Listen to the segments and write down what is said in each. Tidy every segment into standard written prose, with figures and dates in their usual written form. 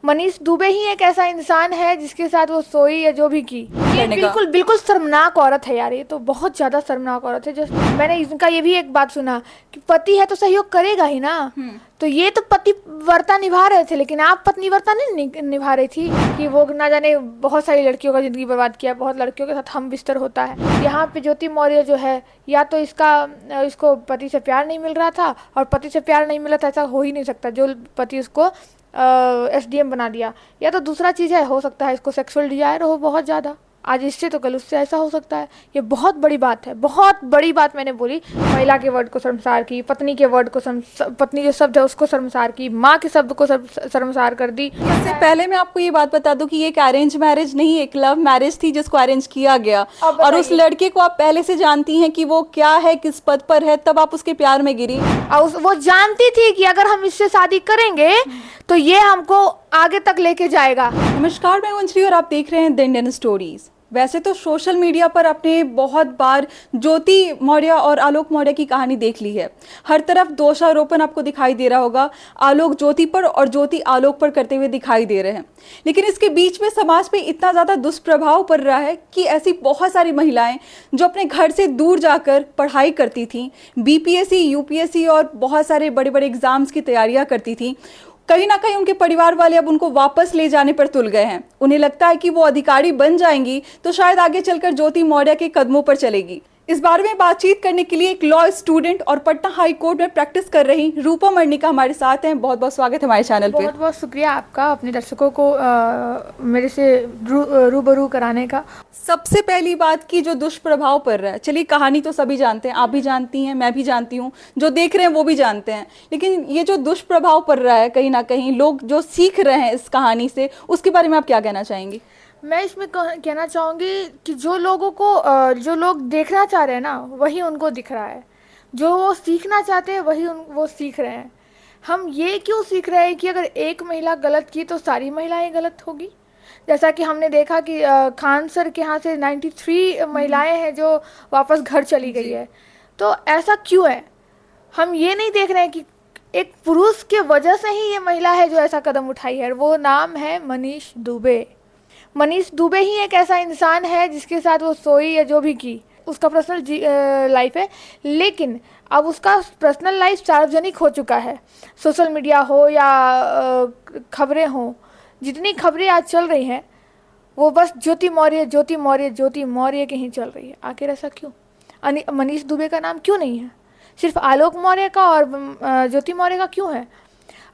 मनीष दुबे ही एक ऐसा इंसान है जिसके साथ वो सोई या जो भी की, ये बिल्कुल बिल्कुल शर्मनाक औरत है यार। ये तो बहुत ज्यादा शर्मनाक औरत है। जस्ट मैंने इनका ये भी एक बात सुना कि पति है तो सहयोग करेगा ही ना। तो ये तो पतिव्रता निभा रहे थे, लेकिन आप पत्नीव्रता नहीं निभा रही थी कि वो ना जाने बहुत सारी लड़कियों का जिंदगी बर्बाद किया, बहुत लड़कियों के साथ हम बिस्तर होता है। यहाँ पे ज्योति मौर्य जो है, या तो इसको पति से प्यार नहीं मिल रहा था, और पति से प्यार नहीं मिला था ऐसा हो ही नहीं सकता जो पति उसको एसडीएम बना दिया। या तो दूसरा चीज़ है, हो सकता है इसको सेक्सुअल डिजायर हो बहुत ज़्यादा, आज इससे तो कल उससे, ऐसा हो सकता है। ये बहुत बड़ी बात है, बहुत बड़ी बात मैंने बोली। महिला के वर्ड को शर्मसार की, पत्नी के वर्ड को पत्नी जो शब्द है उसको शर्मसार की, माँ के शब्द को शर्मसार कर दी। इससे पहले मैं आपको ये बात बता दूं कि ये एक अरेंज मैरिज नहीं, एक लव मैरिज थी जिसको अरेंज किया गया। और उस लड़के को आप पहले से जानती हैं कि वो क्या है, किस पद पर है, तब आप उसके प्यार में गिरी। और वो जानती थी कि अगर हम इससे शादी करेंगे तो ये हमको आगे तक लेके जाएगा। नमस्कार, मैं अंजलि और आप देख रहे हैं द इंडियन स्टोरीज। वैसे तो सोशल मीडिया पर आपने बहुत बार ज्योति मौर्य और आलोक मौर्य की कहानी देख ली है। हर तरफ दोषारोपण आपको दिखाई दे रहा होगा, आलोक ज्योति पर और ज्योति आलोक पर करते हुए दिखाई दे रहे हैं। लेकिन इसके बीच में समाज पे इतना ज़्यादा दुष्प्रभाव पड़ रहा है कि ऐसी बहुत सारी महिलाएं जो अपने घर से दूर जाकर पढ़ाई करती थी, बीपीएससी, यूपीएससी और बहुत सारे बड़े बड़े एग्जाम्स की तैयारियाँ करती थी, कहीं ना कहीं उनके परिवार वाले अब उनको वापस ले जाने पर तुल गए हैं। उन्हें लगता है कि वो अधिकारी बन जाएंगी तो शायद आगे चलकर ज्योति मौर्य के कदमों पर चलेगी। इस बारे में बातचीत करने के लिए एक लॉ स्टूडेंट और पटना हाई कोर्ट में प्रैक्टिस कर रही रूपा मर्णिका हमारे साथ हैं। बहुत बहुत स्वागत है हमारे चैनल पे। बहुत बहुत शुक्रिया आपका अपने दर्शकों को मेरे से रूबरू कराने का। सबसे पहली बात की जो दुष्प्रभाव पड़ रहा है, चलिए कहानी तो सभी जानते हैं, आप भी जानती हैं, मैं भी जानती हूँ, जो देख रहे हैं वो भी जानते हैं, लेकिन ये जो दुष्प्रभाव पड़ रहा है कहीं ना कहीं लोग जो सीख रहे हैं इस कहानी से, उसके बारे में आप क्या कहना चाहेंगी? मैं इसमें कहना चाहूँगी कि जो लोग देखना चाह रहे हैं ना वही उनको दिख रहा है, जो वो सीखना चाहते हैं वही वो सीख रहे हैं। हम ये क्यों सीख रहे हैं कि अगर एक महिला गलत की तो सारी महिलाएं गलत होगी? जैसा कि हमने देखा कि खान सर के यहाँ से 93 महिलाएं हैं जो वापस घर चली गई है। तो ऐसा क्यों है? हम ये नहीं देख रहे हैं कि एक पुरुष के वजह से ही ये महिला है जो ऐसा कदम उठाई है। वो नाम है मनीष दुबे। मनीष दुबे ही एक ऐसा इंसान है जिसके साथ वो सोई या जो भी की, उसका पर्सनल लाइफ है, लेकिन अब उसका पर्सनल लाइफ सार्वजनिक हो चुका है। सोशल मीडिया हो या खबरें हो, जितनी खबरें आज चल रही हैं वो बस ज्योति मौर्य ज्योति मौर्य ज्योति मौर्य की ही चल रही है। आखिर ऐसा क्यों? मनीष दुबे का नाम क्यों नहीं है? सिर्फ आलोक मौर्य का और ज्योति मौर्य का क्यों है?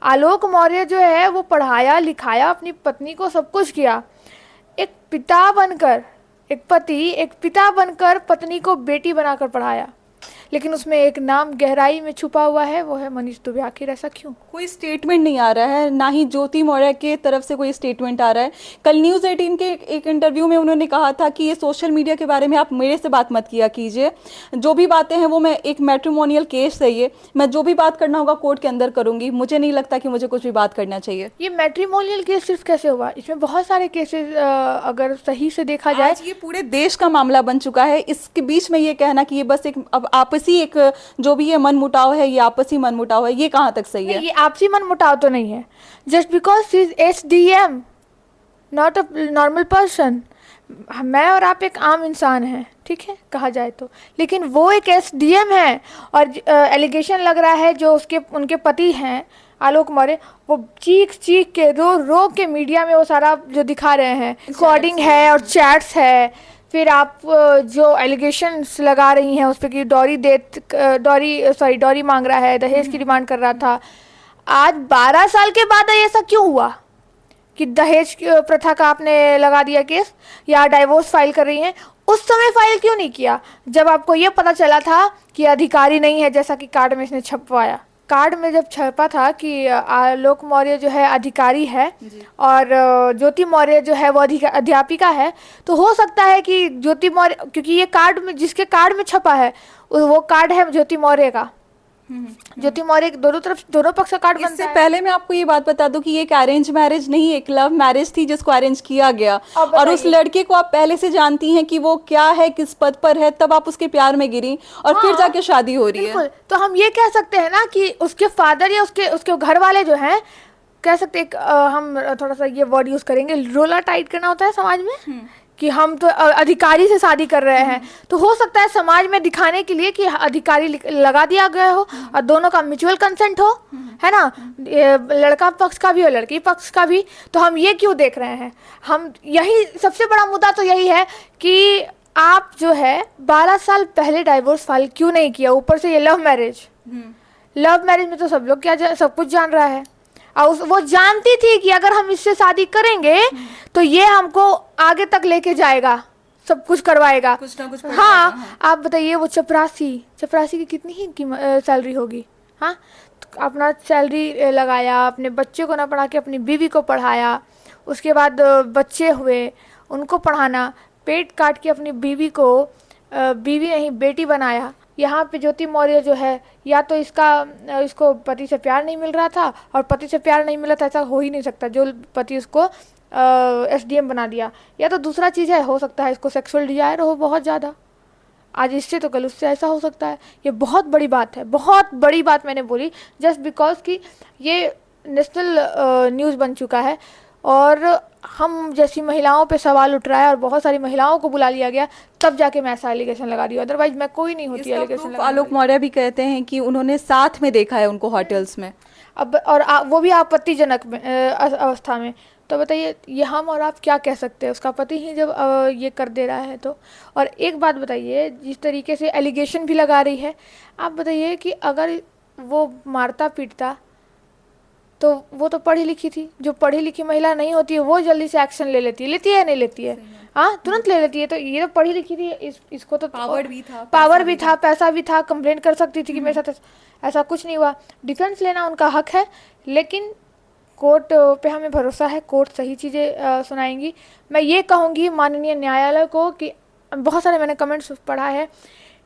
आलोक मौर्य जो है वो पढ़ाया लिखाया, अपनी पत्नी को सब कुछ किया, एक पिता बनकर, एक पति एक पिता बनकर पत्नी को बेटी बनाकर पढ़ाया, लेकिन उसमें एक नाम गहराई में छुपा हुआ है, वो है मनीष दुबे। आखिर ऐसा क्यों? कोई स्टेटमेंट नहीं आ रहा है, ना ही ज्योति मौर्य के तरफ से कोई स्टेटमेंट आ रहा है। कल न्यूज़ 18 के एक इंटरव्यू में उन्होंने कहा था कि ये सोशल मीडिया के बारे में आप मेरे से बात मत किया कीजिए, जो भी बातें हैं वो मैं, एक मैट्रिमोनियल केस है ये, मैं जो भी बात करना होगा कोर्ट के अंदर करूंगी, मुझे नहीं लगता कि मुझे कुछ भी बात करना चाहिए। ये मैट्रिमोनियल केस सिर्फ कैसे हुआ? इसमें बहुत सारे केसेस अगर सही से देखा जाए, आज ये पूरे देश का मामला बन चुका है। इसके बीच में ये कहना कि ये बस एक अब आपसी एक जो भी ये मन मुटाव है, ये आपसी मन मुटाव है, ये कहाँ तक सही है? ये आपसी मन मुटाव तो नहीं है। Just because she is SDM, not a normal person. मैं और आप एक आम इंसान हैं, ठीक है कहा जाए तो, लेकिन वो एक एसडीएम है। और एलिगेशन लग रहा है जो उनके पति हैं आलोक मौर्य, वो चीख चीख के रो रो के मीडिया में वो सारा जो दिखा रहे हैं, रिकॉर्डिंग है और चैट्स है। फिर आप जो एलिगेशंस लगा रही हैं उस पर कि डॉरी मांग रहा है, दहेज की डिमांड कर रहा था। आज 12 साल के बाद ऐसा क्यों हुआ कि दहेज प्रथा का आपने लगा दिया केस, या डाइवोर्स फाइल कर रही हैं? उस समय फाइल क्यों नहीं किया जब आपको ये पता चला था कि अधिकारी नहीं है, जैसा कि कार्ड में इसने छपवाया? कार्ड में जब छपा था कि आलोक मौर्य जो है अधिकारी है और ज्योति मौर्य जो है वो अध्यापिका है, तो हो सकता है कि ज्योति मौर्य, क्योंकि ये कार्ड में, जिसके कार्ड में छपा है वो कार्ड है ज्योति मौर्य का। ज्योति मौर्य दोनों पक्ष का कार्ड बनता इससे है। पहले मैं आपको ये बात बता दूं कि ये एक अरेंज मैरिज नहीं, एक लव मैरिज थी जिसको अरेंज किया गया। और उस लड़के को आप पहले से जानती हैं कि वो क्या है, किस पद पर है, तब आप उसके प्यार में गिरी और फिर जाके शादी हो रही है। तो हम ये कह सकते हैं ना कि उसके फादर या उसके घर वाले जो हैं कह सकते हैं हम थोड़ा सा ये वर्ड यूज़ करेंगे, रोला टाइट करना होता है समाज में, कि हम तो अधिकारी से शादी कर रहे हैं। तो हो सकता है समाज में दिखाने के लिए कि अधिकारी लगा दिया गया हो और दोनों का म्यूचुअल कंसेंट हो, है ना, लड़का पक्ष का भी और लड़की पक्ष का भी। तो हम ये क्यों देख रहे हैं? हम यही सबसे बड़ा मुद्दा तो यही है कि आप जो है 12 साल पहले डाइवोर्स फाइल क्यों नहीं किया? ऊपर से ये लव मैरिज में तो सब लोग सब कुछ जान रहा है। और वो जानती थी कि अगर हम इससे शादी करेंगे तो ये हमको आगे तक लेके जाएगा, सब कुछ करवाएगा, कुछ ना कुछ। हाँ, आप बताइए वो चपरासी की कितनी ही सैलरी होगी? हाँ, तो अपना सैलरी लगाया, अपने बच्चे को ना पढ़ा के अपनी बीवी को पढ़ाया, उसके बाद बच्चे हुए उनको पढ़ाना, पेट काट के अपनी बीवी को बीवी नहीं बेटी बनाया। यहाँ पे ज्योति मौर्य जो है, या तो इसको पति से प्यार नहीं मिल रहा था, और पति से प्यार नहीं मिला था ऐसा हो ही नहीं सकता जो पति उसको एसडीएम बना दिया। या तो दूसरा चीज़ है, हो सकता है इसको सेक्सुअल डिजायर हो बहुत ज़्यादा, आज इससे तो कल उससे, ऐसा हो सकता है। ये बहुत बड़ी बात है, बहुत बड़ी बात मैंने बोली, जस्ट बिकॉज कि ये नेशनल न्यूज़ बन चुका है और हम जैसी महिलाओं पे सवाल उठ रहा है और बहुत सारी महिलाओं को बुला लिया गया, तब जाके मैं ऐसा एलिगेशन लगा रही हूँ, अदरवाइज मैं कोई नहीं होती एलिगेशन लगा। आलोक मौर्य भी कहते हैं कि उन्होंने साथ में देखा है उनको होटल्स में, अब और वो भी आपत्तिजनक अवस्था में। तो बताइए ये हम और आप क्या कह सकते हैं? उसका पति ही जब ये कर दे रहा है तो। और एक बात बताइए, जिस तरीके से एलिगेशन भी लगा रही है, आप बताइए कि अगर वो मारता पीटता तो वो तो पढ़ी लिखी थी, जो पढ़ी लिखी महिला नहीं होती है वो जल्दी से एक्शन ले लेती है या नहीं लेती है? हाँ, तुरंत ले लेती है। तो ये तो पढ़ी लिखी थी, इसको तो पावर भी था, पैसा भी था, कंप्लेंट कर सकती थी कि मेरे साथ ऐसा कुछ नहीं हुआ। डिफेंस लेना उनका हक है, लेकिन कोर्ट पे हमें भरोसा है, कोर्ट सही चीज़ें सुनाएंगी। मैं ये कहूँगी माननीय न्यायालय को कि बहुत सारे मैंने कमेंट्स पढ़ा है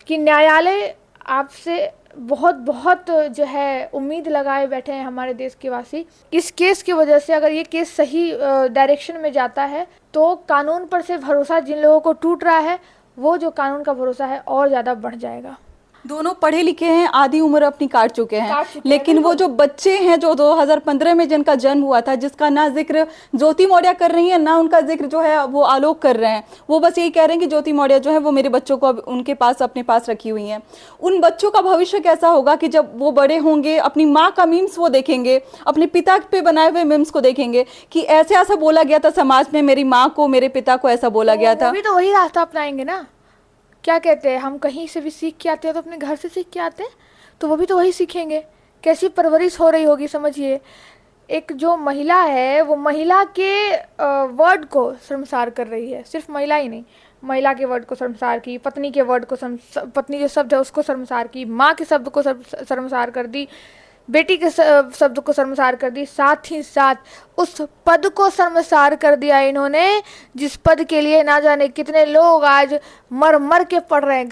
कि न्यायालय आपसे बहुत जो है उम्मीद लगाए बैठे हैं हमारे देश के वासी। इस केस की वजह से अगर ये केस सही डायरेक्शन में जाता है तो कानून पर से भरोसा जिन लोगों को टूट रहा है, वो जो कानून का भरोसा है और ज़्यादा बढ़ जाएगा। दोनों पढ़े लिखे हैं, आधी उम्र अपनी काट चुके हैं, लेकिन वो जो बच्चे हैं जो 2015 में जिनका जन्म हुआ था, जिसका ना जिक्र ज्योति मौर्य कर रही है ना उनका जिक्र जो है वो आलोक कर रहे हैं, वो बस यही कह रहे हैं कि ज्योति मौर्य जो है वो मेरे बच्चों को अब उनके पास अपने पास रखी हुई हैं। उन बच्चों का भविष्य कैसा होगा कि जब वो बड़े होंगे, अपनी माँ का मीम्स वो देखेंगे, अपने पिता पे बनाए हुए मीम्स को देखेंगे कि ऐसा बोला गया था समाज में, मेरी माँ को मेरे पिता को ऐसा बोला गया था। तो वही रास्ता अपनाएंगे ना। क्या कहते हैं, हम कहीं से भी सीख के आते हैं तो अपने घर से सीख के आते हैं, तो वो भी तो वही सीखेंगे। कैसी परवरिश हो रही होगी समझिए। एक जो महिला है वो महिला के वर्ड को शर्मसार कर रही है, सिर्फ महिला ही नहीं, महिला के वर्ड को शर्मसार की, पत्नी के वर्ड को पत्नी जो शब्द है उसको शर्मसार की, माँ के शब्द को शर्मसार कर दी, बेटी के शब्द को शर्मसार कर दी, साथ ही साथ उस पद को शर्मसार कर दिया इन्होंने जिस पद के लिए ना जाने कितने लोग आज मर मर के पढ़ रहे हैं,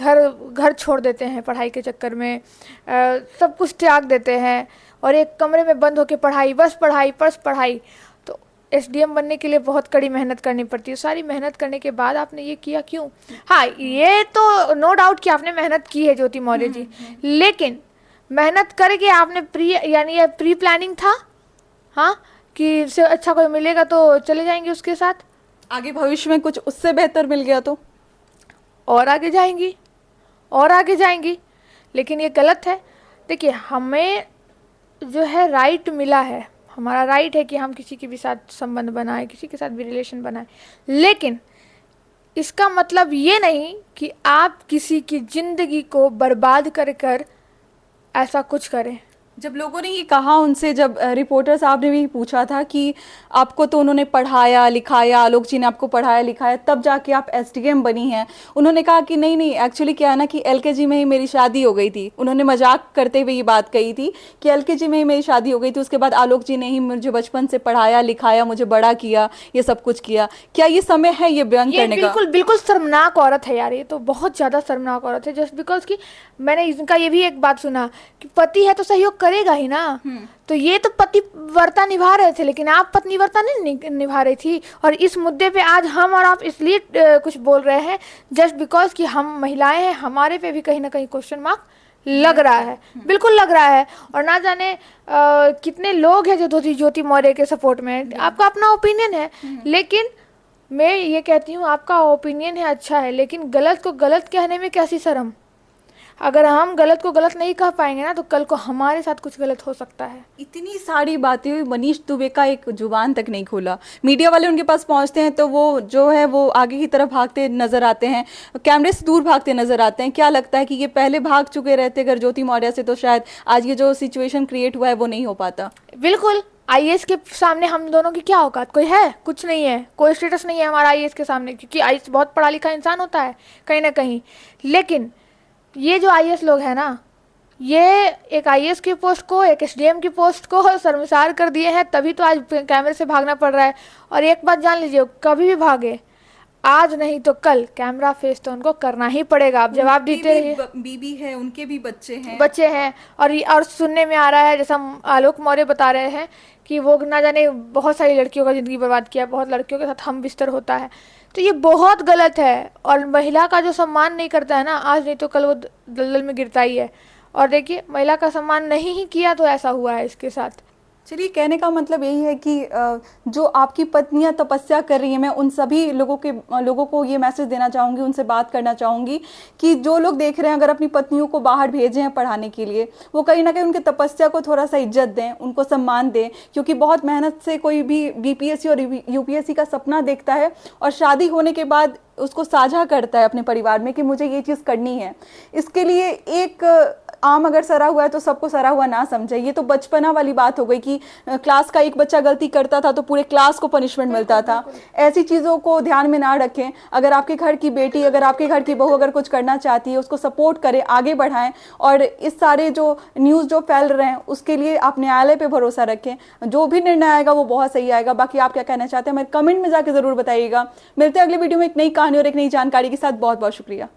घर छोड़ देते हैं पढ़ाई के चक्कर में, सब कुछ त्याग देते हैं और एक कमरे में बंद होकर पढ़ाई, बस पढ़ाई। तो एसडीएम बनने के लिए बहुत कड़ी मेहनत करनी पड़ती है। सारी मेहनत करने के बाद आपने ये किया क्यों? हाँ, ये तो नो डाउट कि आपने मेहनत की है ज्योति मौर्य जी, लेकिन मेहनत करके आपने प्री प्लानिंग था, हाँ, कि इससे अच्छा कोई मिलेगा तो चले जाएंगे उसके साथ, आगे भविष्य में कुछ उससे बेहतर मिल गया तो और आगे जाएंगी। लेकिन ये गलत है। देखिए, हमें जो है राइट मिला है, हमारा राइट है कि हम किसी के भी साथ संबंध बनाए, किसी के साथ भी रिलेशन बनाए, लेकिन इसका मतलब ये नहीं कि आप किसी की ज़िंदगी को बर्बाद कर ऐसा कुछ करें। जब लोगों ने ये कहा उनसे, जब रिपोर्टर साहब ने भी पूछा था कि आपको तो उन्होंने पढ़ाया लिखाया, आलोक जी ने आपको पढ़ाया लिखाया, तब जाके आप एसडीएम बनी हैं, उन्होंने कहा कि नहीं एक्चुअली क्या है ना कि एलकेजी में ही मेरी शादी हो गई थी। उन्होंने मजाक करते हुए ये बात कही थी कि एलकेजी में ही मेरी शादी हो गई थी, उसके बाद आलोक जी ने ही मुझे बचपन से पढ़ाया लिखाया, मुझे बड़ा किया, ये सब कुछ किया। क्या ये समय है ये बयान करने का? बिल्कुल शर्मनाक औरत है यार, ये तो बहुत ज़्यादा शर्मनाक औरत है। जस्ट बिकॉज कि मैंने इनका ये भी एक बात सुना कि पति है तो सहयोग करेगा ही ना। तो ये तो पतिव्रता निभा रहे थे, लेकिन आप पत्नीव्रता नहीं निभा रही थी। और इस मुद्दे पे आज हम और आप इसलिए कुछ बोल रहे हैं जस्ट बिकॉज कि हम महिलाएं हैं, हमारे पे भी कहीं ना कहीं क्वेश्चन मार्क लग रहा है, बिल्कुल लग रहा है। और ना जाने कितने लोग हैं जो ज्योति ज्योति मौर्य के सपोर्ट में हैं। आपका अपना ओपिनियन है, लेकिन मैं ये कहती हूँ आपका ओपिनियन है, अच्छा है, लेकिन गलत को गलत कहने में कैसी शर्म। अगर हम गलत को गलत नहीं कह पाएंगे ना, तो कल को हमारे साथ कुछ गलत हो सकता है। इतनी सारी बातें हुई, मनीष दुबे का एक जुबान तक नहीं खोला। मीडिया वाले उनके पास पहुंचते हैं तो वो जो है वो आगे की तरफ भागते नजर आते हैं, कैमरे से दूर भागते नजर आते हैं। क्या लगता है कि ये पहले भाग चुके रहते अगर ज्योति मौर्य से, तो शायद आज ये जो सिचुएशन क्रिएट हुआ है वो नहीं हो पाता। बिल्कुल, आईएएस के सामने हम दोनों की क्या औकात, कोई है? कुछ नहीं है, कोई स्टेटस नहीं है हमारा आईएएस के सामने, क्योंकि आईएएस बहुत पढ़ा लिखा इंसान होता है कहीं ना कहीं। लेकिन ये जो आईएएस लोग हैं ना, ये एक आईएएस की पोस्ट को, एक एसडीएम की पोस्ट को शर्मसार कर दिए हैं, तभी तो आज कैमरे से भागना पड़ रहा है। और एक बात जान लीजिए, कभी भी भागे, आज नहीं तो कल कैमरा फेस तो उनको करना ही पड़ेगा। आप जवाब देते रहिए। बीबी है, उनके भी बच्चे हैं, और सुनने में आ रहा है, जैसा आलोक मौर्य बता रहे हैं कि वो ना जाने बहुत सारी लड़कियों का ज़िंदगी बर्बाद किया, बहुत लड़कियों के साथ हम बिस्तर होता है। तो ये बहुत गलत है, और महिला का जो सम्मान नहीं करता है ना, आज नहीं तो कल वो दलदल में गिरता ही है। और देखिए, महिला का सम्मान नहीं ही किया तो ऐसा हुआ है इसके साथ। चलिए, कहने का मतलब यही है कि जो आपकी पत्नियां तपस्या कर रही हैं, मैं उन सभी लोगों को ये मैसेज देना चाहूँगी, उनसे बात करना चाहूँगी कि जो लोग देख रहे हैं, अगर अपनी पत्नियों को बाहर भेजे हैं पढ़ाने के लिए, वो कहीं ना कहीं उनके तपस्या को थोड़ा सा इज्जत दें, उनको सम्मान दें, क्योंकि बहुत मेहनत से कोई भी बीपीएससी और यूपीएससी का सपना देखता है और शादी होने के बाद उसको साझा करता है अपने परिवार में कि मुझे ये चीज़ करनी है। इसके लिए एक आम अगर सरा हुआ है तो सबको सरा हुआ ना समझे। ये तो बचपना वाली बात हो गई कि क्लास का एक बच्चा गलती करता था तो पूरे क्लास को पनिशमेंट मिलता था। ऐसी चीज़ों को ध्यान में ना रखें। अगर आपके घर की बेटी, अगर आपके घर की बहू अगर कुछ करना चाहती है, उसको सपोर्ट करें, आगे बढ़ाएं। और इस सारे जो न्यूज़ जो फैल रहे हैं उसके लिए आप न्यायालय पे भरोसा रखें। जो भी निर्णय आएगा वो बहुत सही आएगा। बाकी आप क्या कहना चाहते हैं मेरे कमेंट में जाके ज़रूर बताइएगा। मिलते हैं अगले वीडियो में एक नई कहानी और एक नई जानकारी के साथ। बहुत बहुत शुक्रिया।